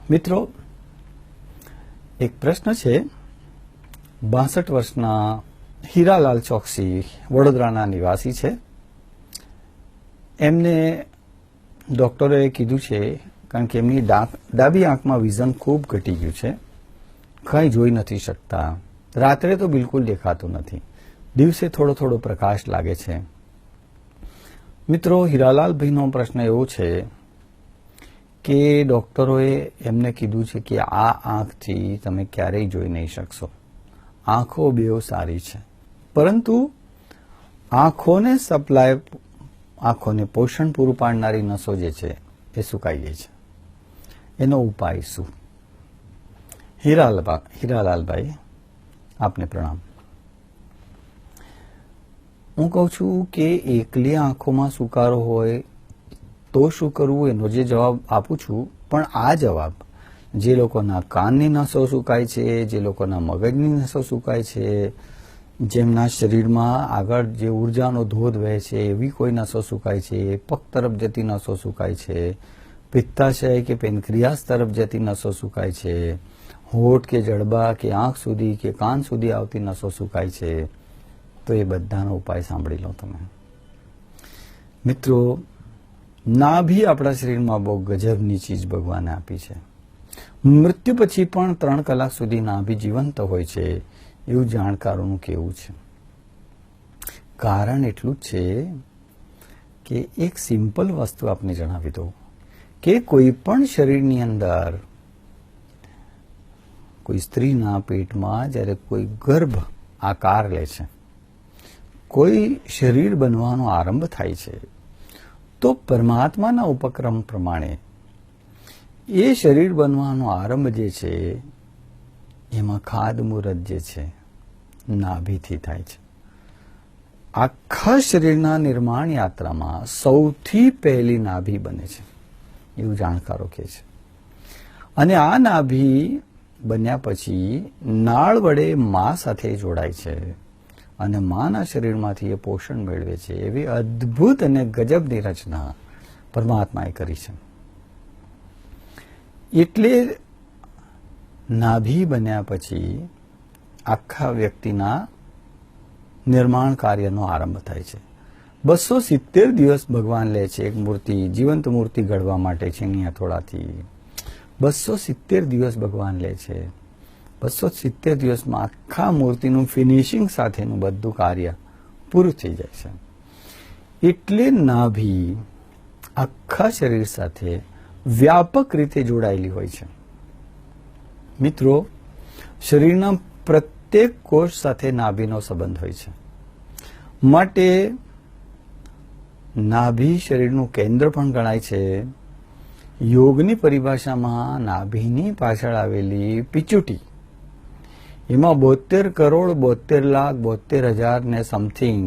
મિત્રો, એક પ્રશ્ન છે. 62 વર્ષના હીરાલાલ ચોકસી વડોદરાના નિવાસી છે. એમને ડોક્ટરોએ કીધું છે, કારણ કે એમની ડાબી આંખમાં વિઝન ખૂબ ઘટી ગયું છે, કંઈ જોઈ નથી શકતા. રાત્રે તો બિલકુલ દેખાતું નથી, દિવસે થોડો થોડો પ્રકાશ લાગે છે. મિત્રો, હીરાલાલભાઈનો પ્રશ્ન એવો છે કે ડોક્ટરોએ એમને કીધું છે કે આ આંખથી તમે ક્યારેય જોઈ નહીં શકશો. આંખો બેઉ સારી છે, પરંતુ આંખોને પોષણ પૂરું પાડનારી નસો જે છે એ સુકાઈ ગઈ છે. એનો ઉપાય શું? હીરાલાલભાઈ, આપને પ્રણામ. હું કહું છું કે એકલી આંખોમાં સુકારો હોય તો શું કરવું, એનો જે જવાબ આપું છું, પણ આ જવાબ જે લોકોના કાનની નસો સુકાય છે, જે લોકોના મગજની નસો સુકાય છે, જેમના શરીરમાં આગળ જે ઉર્જાનો ધોધ વહે છે એવી કોઈ નસો સુકાય છે, પગ તરફ જતી નસો સુકાય છે, પિત્તાશય કે પેનક્રિયાસ તરફ જતી નસો સુકાય છે, હોઠ કે જડબા કે આંખ સુધી કે કાન સુધી આવતી નસો સુકાય છે, તો એ બધાનો ઉપાય સાંભળી લો તમે. મિત્રો, નાભી આપણા શરીરમાં બહુ ગજબની ચીજ ભગવાને આપી છે. મૃત્યુ પછી પણ 3 કલાક સુધી નાભી જીવંત હોય છે એવું જાણકારોનું કહેવું છે. કારણ એટલું જ છે કે એક સિમ્પલ વસ્તુ આપને જણાવી દઉં કે કોઈ પણ શરીરની અંદર, કોઈ સ્ત્રીના પેટમાં જ્યારે કોઈ ગર્ભ આકાર લે છે, કોઈ શરીર બનવાનો આરંભ થાય છે, તો પરમાત્માના ઉપક્રમ પ્રમાણે એ શરીર બનવાનો આરંભ જે છે એમાં ખાતમુહૂર્ત જે છે નાભીથી થાય છે. આખા શરીરના નિર્માણ યાત્રામાં સૌથી પહેલી નાભી બને છે એવું જાણકારો કહે છે. અને આ નાભી બન્યા પછી નાળ વડે મા સાથે જોડાય છે અને માના શરીરમાંથી એ પોષણ મેળવે છે. એવી અદ્ભુત અને ગજબની રચના પરમાત્માએ કરી છે. એટલે નાભી બન્યા પછી આખા વ્યક્તિના નિર્માણ કાર્યનો આરંભ થાય છે. 270 દિવસ ભગવાન લે છે એક મૂર્તિ, જીવંત મૂર્તિ ઘડવા માટે છીણી હથોડાથી. 270 દિવસ ભગવાન લે છે. 270 દિવસમાં આખા મૂર્તિનું ફિનિશિંગ સાથેનું બધું કાર્ય પૂરું થઈ જાય છે. એટલે નાભી આખા શરીર સાથે વ્યાપક રીતે જોડાયેલી હોય છે. મિત્રો, શરીરના પ્રત્યેક કોષ સાથે નાભીનો સંબંધ હોય છે. માટે નાભી શરીરનું કેન્દ્ર પણ ગણાય છે. યોગની પરિભાષામાં નાભીની પાછળ આવેલી પિચુટી, એમાં 72 કરોડ 72 લાખ 72 હજાર ને સમથિંગ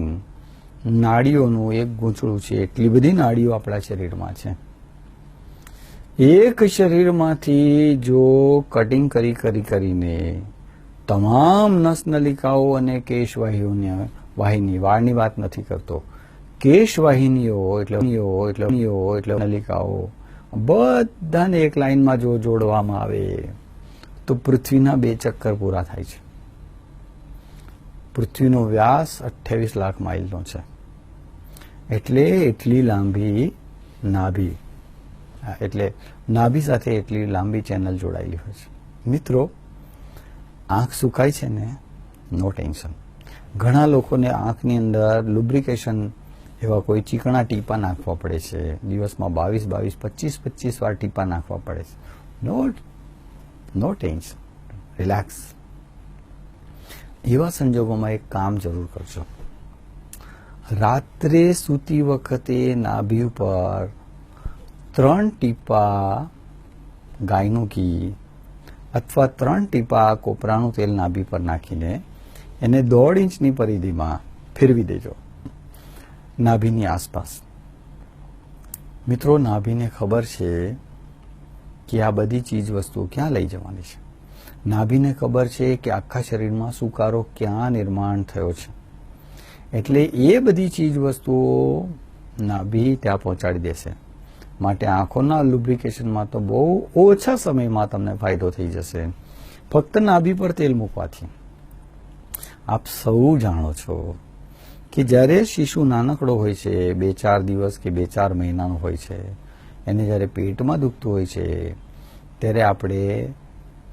નાડીઓનું એક ગૂંચળું છે. એટલી બધી નાડીઓ આપણા શરીરમાં છે. એક શરીરમાંથી જો કટિંગ કરીને તમામ નસનલિકાઓ અને કેશવાહિનીઓ, વાળની વાત નથી કરતો, કેશવાહિનીઓ એટલે નલિકાઓ બધાને એક લાઈનમાં જો જોડવામાં આવે તો પૃથ્વીના 2 ચક્કર પૂરા થાય છે. પૃથ્વીનો વ્યાસ 28 લાખ માઇલનો છે. એટલે એટલી લાંબી નાભી, એટલે નાભી સાથે એટલી લાંબી ચેનલ જોડાયેલી હોય છે. મિત્રો, આંખ સુકાય છે ને, નો ટેન્શન. ઘણા લોકોને આંખની અંદર લુબ્રિકેશન એવા કોઈ ચીકણા ટીપા નાખવા પડે છે. દિવસમાં 22, 25 વાર ટીપા નાખવા પડે છે. નો ટેન્શન, રિલેક્સ. એવા સંજોગોમાં એક કામ જરૂર કરજો. રાત્રે સૂતી વખતે નાભી ઉપર 3 ટીપા ગાયનું ઘી અથવા 3 ટીપા કોપરાનું તેલ નાભી પર નાખીને એને 1.5 ઇંચની પરિધિમાં ફેરવી દેજો નાભીની આસપાસ. મિત્રો, નાભીને ખબર છે કે આ બધી ચીજ વસ્તુઓ ક્યાં લઈ જવાની છે. નાભીને ખબર છે કે આખા શરીરમાં સુકારો ક્યાં નિર્માણ થયો છે. એટલે એ બધી ચીજ વસ્તુઓ નાભી ત્યાં પહોંચાડી દેશે. માટે આંખોના લુબ્રિકેશનમાં તો બહુ ઓછા સમયમાં તમને ફાયદો થઈ જશે ફક્ત નાભી પર તેલ મૂકવાથી. આપ સૌ જાણો છો કે જ્યારે શિશુ નાનકડો હોય છે, 2-4 દિવસ કે 2-4 મહિનાનો હોય છે, એને જ્યારે પેટમાં દુખતું હોય છે ત્યારે આપણે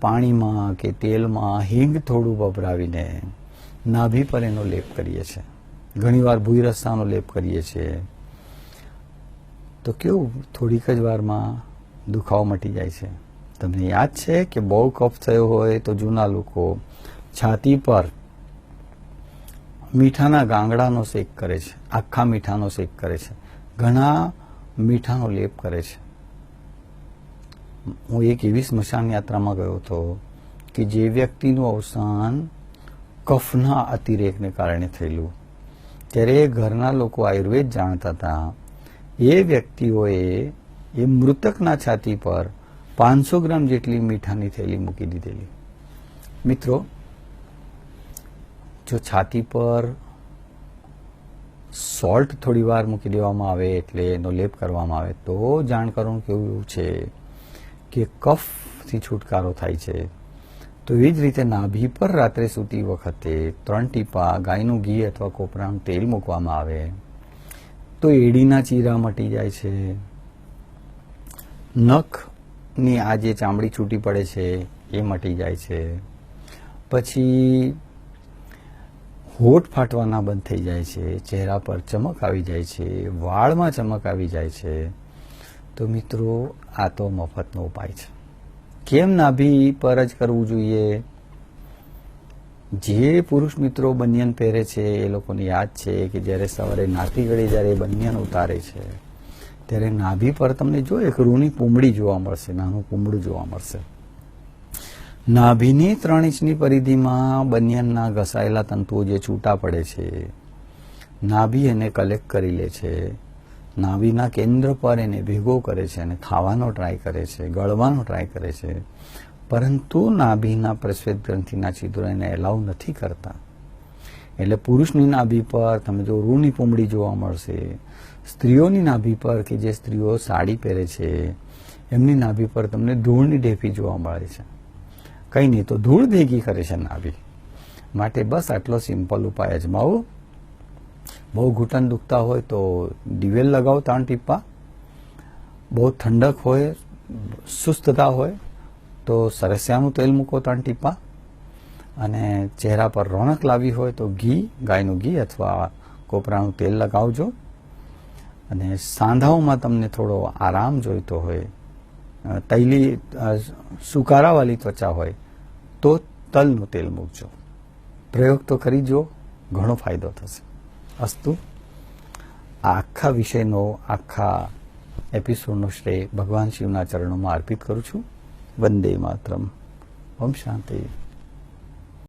પાણીમાં કે તેલમાં હિંગ થોડું વપરાવીને નાભી પર એનો લેપ કરીએ છીએ. ઘણીવાર ભૂઈ રસાનો લેપ કરીએ છીએ. તો કેવું થોડીક જ વારમાં દુખાવો મટી જાય છે. તમને યાદ છે કે બહુ કફ થયો હોય તો જૂના લોકો છાતી પર મીઠાના ગાંગડાનો શેક કરે છે, આખા મીઠાનો શેક કરે છે, ઘણા મીઠાનો લેપ કરે છે. હું એક એવી સ્મશાન યાત્રામાં ગયો હતો કે જે વ્યક્તિનું અવસાન કફના અતિરેકને કારણે થયેલું. ત્યારે ઘરના લોકો આયુર્વેદ જાણતા હતા. એ વ્યક્તિઓએ એ મૃતકના છાતી પર 500 ગ્રામ જેટલી મીઠાની થેલી મૂકી દીધેલી. મિત્રો, જો છાતી પર સોલ્ટ થોડી વાર મૂકી દેવામાં આવે એટલે એનો લેપ કરવામાં આવે તો જાણકારોનું કેવું એવું છે કે કફથી છુટકારો થાય છે. તો એ જ રીતે નાભી પર રાત્રે સૂતી વખતે 3 ટીપા ગાયનું ઘી અથવા કોપરાનું તેલ મૂકવામાં આવે તો એડીના ચીરા મટી જાય છે. નખની આ જે ચામડી છૂટી પડે છે એ મટી જાય છે. પછી હોઠ ફાટવાના બંધ થઈ જાય છે, ચહેરા પર ચમક આવી જાય છે, વાળમાં ચમક આવી જાય છે. તો મિત્રો, આ તો મફતનો ઉપાય છે. કેમ નાભી પર જ કરવું જોઈએ? જે પુરુષ મિત્રો બનિયન પહેરે છે એ લોકોને યાદ છે કે જ્યારે સવારે નાતી ઘડી જ્યારે બનિયન ઉતારે છે ત્યારે નાભી પર તમને જો એક રૂની પૂંબડી જોવા મળશે, નાનું પૂંબડું જોવા મળશે. નાભીની 3 ઇંચની પરિધિમાં બનિયનના ઘસાયેલા તંતુઓ જે છૂટા પડે છે, નાભી એને કલેક્ટ કરી લે છે, નાભીના કેન્દ્ર પર એને ભેગો કરે છે અને ખાવાનો ટ્રાય કરે છે, ગળવાનો ટ્રાય કરે છે. પરંતુ નાભીના પ્રસ્વેદ ગ્રંથિના છિદ્રો એને એલાઉ નથી કરતા. એટલે પુરુષની નાભી પર તમે જો રૂની પૂંબડી જોવા મળશે. સ્ત્રીઓની નાભી પર કે જે સ્ત્રીઓ સાડી પહેરે છે એમની નાભી પર તમને ધૂળની ઢેફી જોવા મળે છે. કંઈ નહીં તો ધૂળ ભેગી કરે છે નાભી. માટે બસ આટલો સિમ્પલ ઉપાય અજમાવો. બહુ ઘૂંટણ દુખતા હોય તો દિવેલ લગાવો 3 ટીપા. બહુ ઠંડક હોય, સુસ્તતા હોય તો સરસિયાનું તેલ મૂકો 3 ટીપા. અને ચહેરા પર રોનક લાવી હોય તો ઘી, ગાયનું ઘી અથવા કોપરાનું તેલ લગાવજો. અને સાંધાઓમાં તમને થોડો આરામ જોઈતો હોય, તૈલી સુકારાવાળી ત્વચા હોય તો તલનું તેલ મૂકજો. પ્રયોગ તો કરી જો, ઘણો ફાયદો થશે. અસ્તુ. આ આખા વિષયનો, આખા એપિસોડનો શ્રેય ભગવાન શિવના ચરણોમાં અર્પિત કરું છું. વંદે માતરમ. ઓમ શાંતિ.